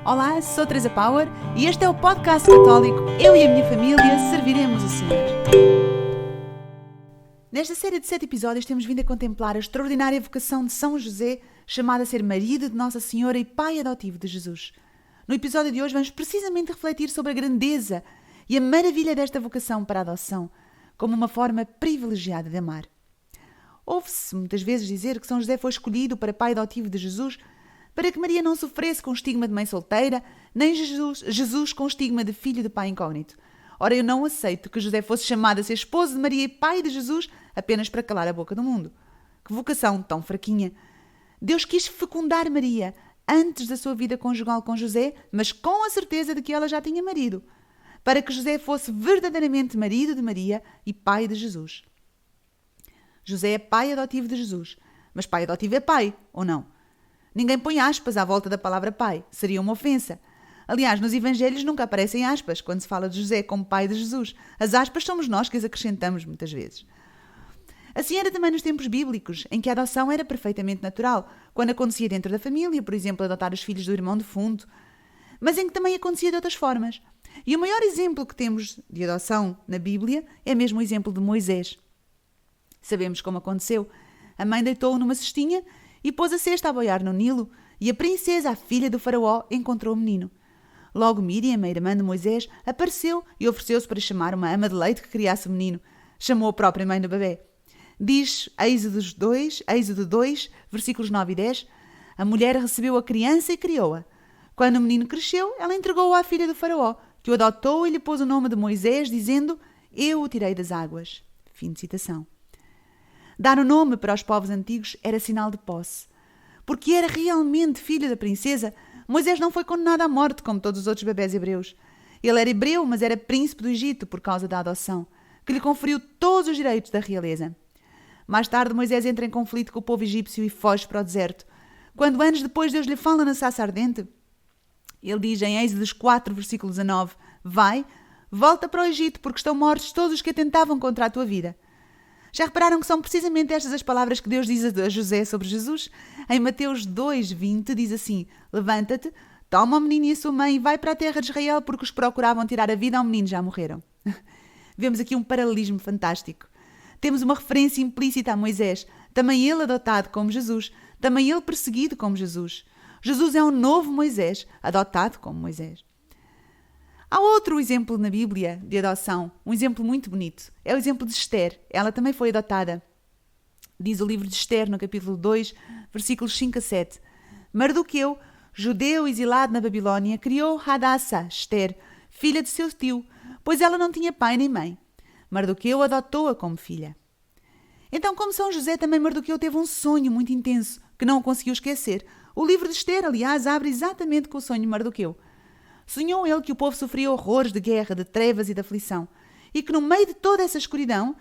Olá, sou Teresa Power e este é o podcast católico Eu e a Minha Família Serviremos o Senhor. Nesta série de 7 episódios temos vindo a contemplar a extraordinária vocação de São José, chamado a ser marido de Nossa Senhora e pai adotivo de Jesus. No episódio de hoje vamos precisamente refletir sobre a grandeza e a maravilha desta vocação para a adoção, como uma forma privilegiada de amar. Ouve-se muitas vezes dizer que São José foi escolhido para pai adotivo de Jesus para que Maria não sofresse com o estigma de mãe solteira, nem Jesus com o estigma de filho de pai incógnito. Ora, eu não aceito que José fosse chamado a ser esposo de Maria e pai de Jesus apenas para calar a boca do mundo. Que vocação tão fraquinha! Deus quis fecundar Maria antes da sua vida conjugal com José, mas com a certeza de que ela já tinha marido, para que José fosse verdadeiramente marido de Maria e pai de Jesus. José é pai adotivo de Jesus, mas pai adotivo é pai, ou não? Ninguém põe aspas à volta da palavra pai, seria uma ofensa. Aliás, nos Evangelhos nunca aparecem aspas quando se fala de José como pai de Jesus. As aspas somos nós que as acrescentamos muitas vezes. Assim era também nos tempos bíblicos, em que a adoção era perfeitamente natural, quando acontecia dentro da família, por exemplo, adotar os filhos do irmão defunto, mas em que também acontecia de outras formas. E o maior exemplo que temos de adoção na Bíblia é mesmo o exemplo de Moisés. Sabemos como aconteceu. A mãe deitou-o numa cestinha e pôs a cesta a boiar no Nilo, e a princesa, a filha do faraó, encontrou o menino. Logo Míriam, a irmã de Moisés, apareceu e ofereceu-se para chamar uma ama de leite que criasse o menino. Chamou a própria mãe do bebê. Diz Êxodo 2, versículos 9 e 10, a mulher recebeu a criança e criou-a. Quando o menino cresceu, ela entregou-o à filha do faraó, que o adotou e lhe pôs o nome de Moisés, dizendo, eu o tirei das águas. Fim de citação. Dar o nome para os povos antigos era sinal de posse. Porque era realmente filho da princesa, Moisés não foi condenado à morte como todos os outros bebés hebreus. Ele era hebreu, mas era príncipe do Egito por causa da adoção, que lhe conferiu todos os direitos da realeza. Mais tarde, Moisés entra em conflito com o povo egípcio e foge para o deserto. Quando anos depois Deus lhe fala na sarça ardente, ele diz em Êxodo 4, versículo 19, vai, volta para o Egito, porque estão mortos todos os que atentavam contra a tua vida. Já repararam que são precisamente estas as palavras que Deus diz a José sobre Jesus? Em Mateus 2:20 diz assim, levanta-te, toma o menino e a sua mãe e vai para a terra de Israel, porque os que procuravam tirar a vida ao menino já morreram. Vemos aqui um paralelismo fantástico. Temos uma referência implícita a Moisés, também ele adotado como Jesus, também ele perseguido como Jesus. Jesus é um novo Moisés, adotado como Moisés. Há outro exemplo na Bíblia de adoção, um exemplo muito bonito. É o exemplo de Esther. Ela também foi adotada. Diz o livro de Esther, no capítulo 2, versículos 5 a 7. Mardoqueu, judeu exilado na Babilônia, criou Hadassah, Esther, filha de seu tio, pois ela não tinha pai nem mãe. Mardoqueu adotou-a como filha. Então, como São José, também Mardoqueu teve um sonho muito intenso, que não o conseguiu esquecer. O livro de Esther, aliás, abre exatamente com o sonho de Mardoqueu. Sonhou ele que o povo sofria horrores de guerra, de trevas e de aflição, e que no meio de toda essa escuridão,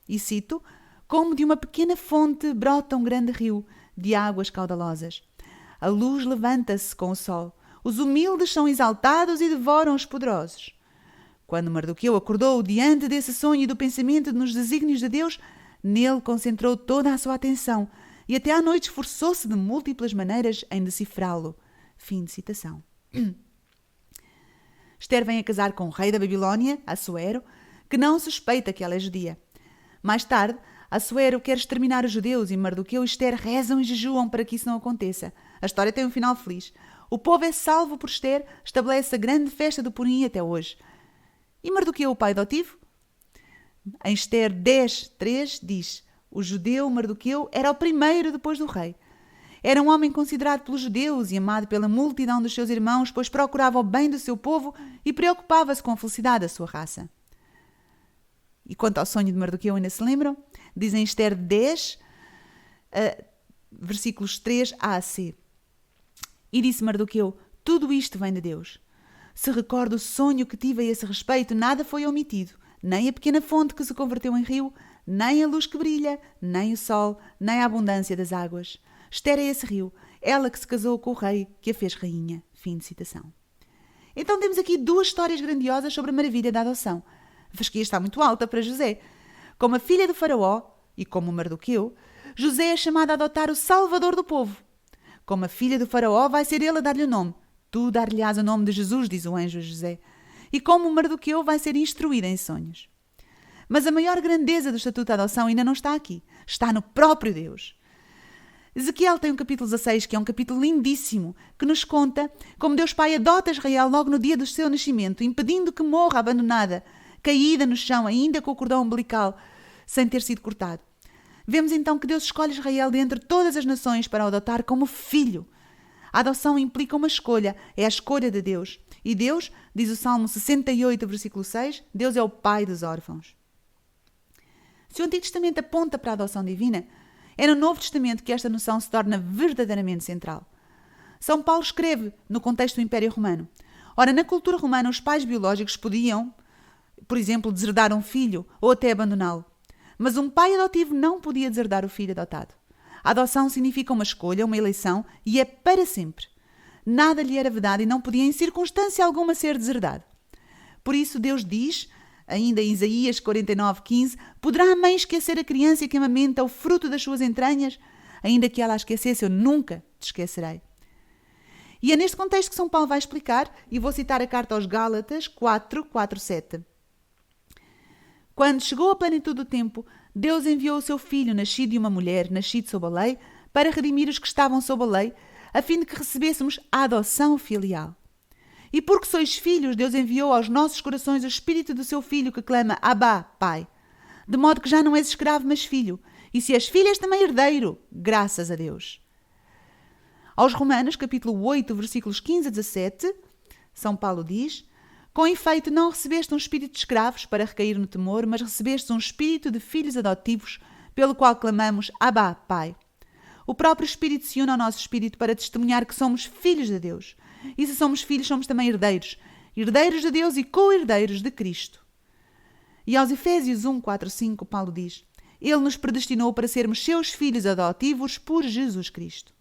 e cito, como de uma pequena fonte brota um grande rio de águas caudalosas. A luz levanta-se com o sol, os humildes são exaltados e devoram os poderosos. Quando Mardoqueu acordou diante desse sonho e do pensamento nos desígnios de Deus, nele concentrou toda a sua atenção e até à noite esforçou-se de múltiplas maneiras em decifrá-lo. Fim de citação. Esther vem a casar com o rei da Babilônia, Assuero, que não suspeita que ela é judia. Mais tarde, Assuero quer exterminar os judeus e Mardoqueu e Esther rezam e jejuam para que isso não aconteça. A história tem um final feliz. O povo é salvo por Esther, estabelece a grande festa do Purim até hoje. E Mardoqueu, o pai adotivo? Em Esther 10:3 diz, o judeu Mardoqueu era o primeiro depois do rei. Era um homem considerado pelos judeus e amado pela multidão dos seus irmãos, pois procurava o bem do seu povo e preocupava-se com a felicidade da sua raça. E quanto ao sonho de Mardoqueu, ainda se lembram? Diz em Esther 10, versículos 3 a c. E disse Mardoqueu, tudo isto vem de Deus. Se recordo o sonho que tive a esse respeito, nada foi omitido, nem a pequena fonte que se converteu em rio, nem a luz que brilha, nem o sol, nem a abundância das águas. Esther é esse rio, ela que se casou com o rei, que a fez rainha. Fim de citação. Então temos aqui duas histórias grandiosas sobre a maravilha da adoção. A fasquia está muito alta para José. Como a filha do faraó, e como Mardoqueu, José é chamado a adotar o salvador do povo. Como a filha do faraó, vai ser ele a dar-lhe o nome. Tu dar-lhe-ás o nome de Jesus, diz o anjo a José, e como Mardoqueu vai ser instruída em sonhos. Mas a maior grandeza do estatuto da adoção ainda não está aqui. Está no próprio Deus. Ezequiel tem um capítulo 16, que é um capítulo lindíssimo, que nos conta como Deus Pai adota Israel logo no dia do seu nascimento, impedindo que morra abandonada, caída no chão, ainda com o cordão umbilical, sem ter sido cortado. Vemos então que Deus escolhe Israel dentre todas as nações para o adotar como filho. A adoção implica uma escolha, é a escolha de Deus. E Deus, diz o Salmo 68, versículo 6, Deus é o Pai dos órfãos. Se o Antigo Testamento aponta para a adoção divina, é no Novo Testamento que esta noção se torna verdadeiramente central. São Paulo escreve no contexto do Império Romano. Ora, na cultura romana, os pais biológicos podiam, por exemplo, deserdar um filho ou até abandoná-lo. Mas um pai adotivo não podia deserdar o filho adotado. A adoção significa uma escolha, uma eleição, e é para sempre. Nada lhe era vedado e não podia em circunstância alguma ser deserdado. Por isso Deus diz, ainda em Isaías 49:15, poderá a mãe esquecer a criança que amamenta o fruto das suas entranhas? Ainda que ela a esquecesse, eu nunca te esquecerei. E é neste contexto que São Paulo vai explicar, e vou citar a carta aos Gálatas 4:7. Quando chegou a plenitude do tempo, Deus enviou o seu Filho, nascido de uma mulher, nascido sob a lei, para redimir os que estavam sob a lei, a fim de que recebêssemos a adoção filial. E porque sois filhos, Deus enviou aos nossos corações o Espírito do seu Filho, que clama, Abá, Pai. De modo que já não és escravo, mas filho. E se és filho, és também herdeiro, graças a Deus. Aos Romanos, capítulo 8, versículos 15 a 17, São Paulo diz, com efeito, não recebeste um espírito de escravos para recair no temor, mas recebeste um espírito de filhos adotivos, pelo qual clamamos, Abá, Pai. O próprio Espírito se une ao nosso espírito para testemunhar que somos filhos de Deus. E se somos filhos, somos também herdeiros. Herdeiros de Deus e co-herdeiros de Cristo. E aos Efésios 1:4-5, Paulo diz, Ele nos predestinou para sermos seus filhos adotivos por Jesus Cristo.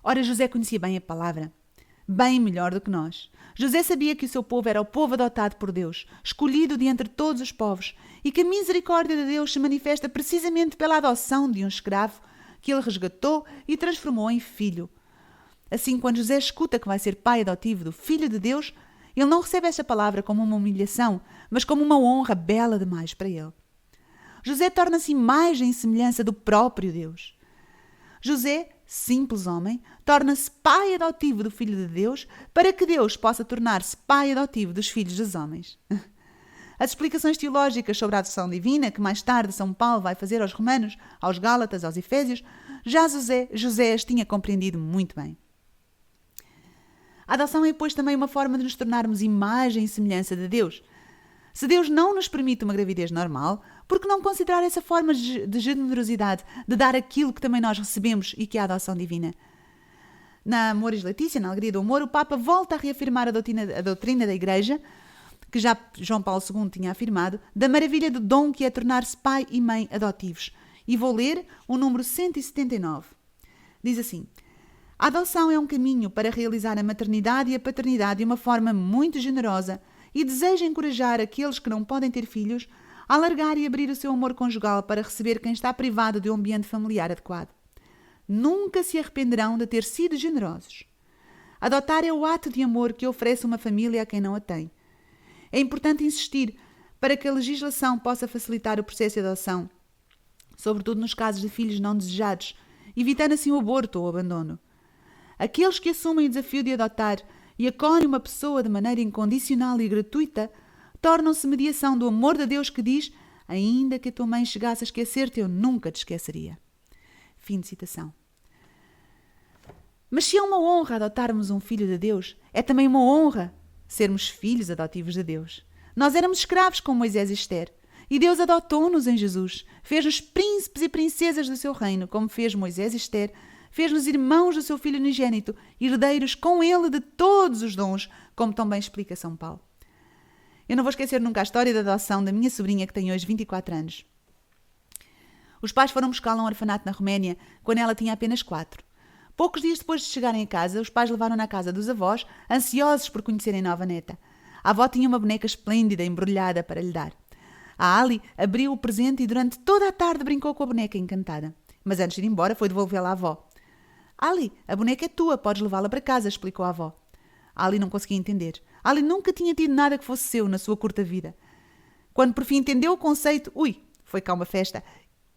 Ora, José conhecia bem a palavra, bem melhor do que nós. José sabia que o seu povo era o povo adotado por Deus, escolhido de entre todos os povos, e que a misericórdia de Deus se manifesta precisamente pela adoção de um escravo que ele resgatou e transformou em filho. Assim, quando José escuta que vai ser pai adotivo do Filho de Deus, ele não recebe esta palavra como uma humilhação, mas como uma honra bela demais para ele. José torna-se imagem e semelhança do próprio Deus. José, simples homem, torna-se pai adotivo do Filho de Deus para que Deus possa tornar-se pai adotivo dos filhos dos homens. As explicações teológicas sobre a adoção divina, que mais tarde São Paulo vai fazer aos Romanos, aos Gálatas, aos Efésios, já José as tinha compreendido muito bem. A adoção é, pois, também uma forma de nos tornarmos imagem e semelhança de Deus. Se Deus não nos permite uma gravidez normal, por que não considerar essa forma de generosidade, de dar aquilo que também nós recebemos e que é a adoção divina? Na Amoris Laetitia, na Alegria do Amor, o Papa volta a reafirmar a doutrina da Igreja, que já João Paulo II tinha afirmado, da maravilha do dom que é tornar-se pai e mãe adotivos. E vou ler o número 179. Diz assim, a adoção é um caminho para realizar a maternidade e a paternidade de uma forma muito generosa e deseja encorajar aqueles que não podem ter filhos a alargar e abrir o seu amor conjugal para receber quem está privado de um ambiente familiar adequado. Nunca se arrependerão de ter sido generosos. Adotar é o ato de amor que oferece uma família a quem não a tem. É importante insistir para que a legislação possa facilitar o processo de adoção, sobretudo nos casos de filhos não desejados, evitando assim o aborto ou o abandono. Aqueles que assumem o desafio de adotar e acolhem uma pessoa de maneira incondicional e gratuita tornam-se mediação do amor de Deus que diz, ainda que a tua mãe chegasse a esquecer-te, eu nunca te esqueceria. Fim de citação. Mas se é uma honra adotarmos um filho de Deus, é também uma honra sermos filhos adotivos de Deus. Nós éramos escravos como Moisés e Esther, e Deus adotou-nos em Jesus, fez-nos príncipes e princesas do seu reino, como fez Moisés e Esther, fez-nos irmãos do seu Filho unigênito, herdeiros com ele de todos os dons, como também explica São Paulo. Eu não vou esquecer nunca a história da adoção da minha sobrinha, que tem hoje 24 anos. Os pais foram buscá-la a um orfanato na Roménia, quando ela tinha apenas 4. Poucos dias depois de chegarem a casa, os pais levaram-na à casa dos avós, ansiosos por conhecerem a nova neta. A avó tinha uma boneca esplêndida, embrulhada, para lhe dar. A Ali abriu o presente e durante toda a tarde brincou com a boneca encantada. Mas antes de ir embora, foi devolvê-la à avó. Ali, a boneca é tua, podes levá-la para casa, explicou a avó. Ali não conseguia entender. Ali nunca tinha tido nada que fosse seu na sua curta vida. Quando por fim entendeu o conceito, foi cá uma festa.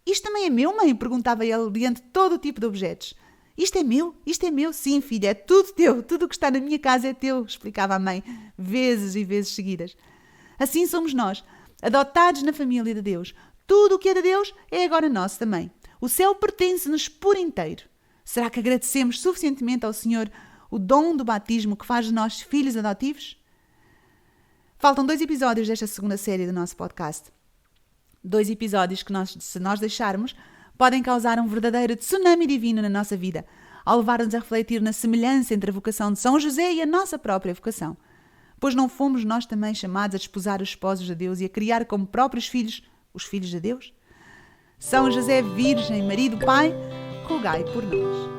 Isto também é meu, mãe? Perguntava ele diante de todo o tipo de objetos. Isto é meu? Isto é meu? Sim, filha, é tudo teu. Tudo o que está na minha casa é teu, explicava a mãe, vezes e vezes seguidas. Assim somos nós, adotados na família de Deus. Tudo o que é de Deus é agora nosso também. O céu pertence-nos por inteiro. Será que agradecemos suficientemente ao Senhor o dom do batismo que faz de nós filhos adotivos? Faltam 2 episódios desta segunda série do nosso podcast. 2 episódios que, se nós deixarmos, podem causar um verdadeiro tsunami divino na nossa vida, ao levar-nos a refletir na semelhança entre a vocação de São José e a nossa própria vocação. Pois não fomos nós também chamados a desposar os esposos de Deus e a criar como próprios filhos os filhos de Deus? São José Virgem, marido, pai, rogai por nós.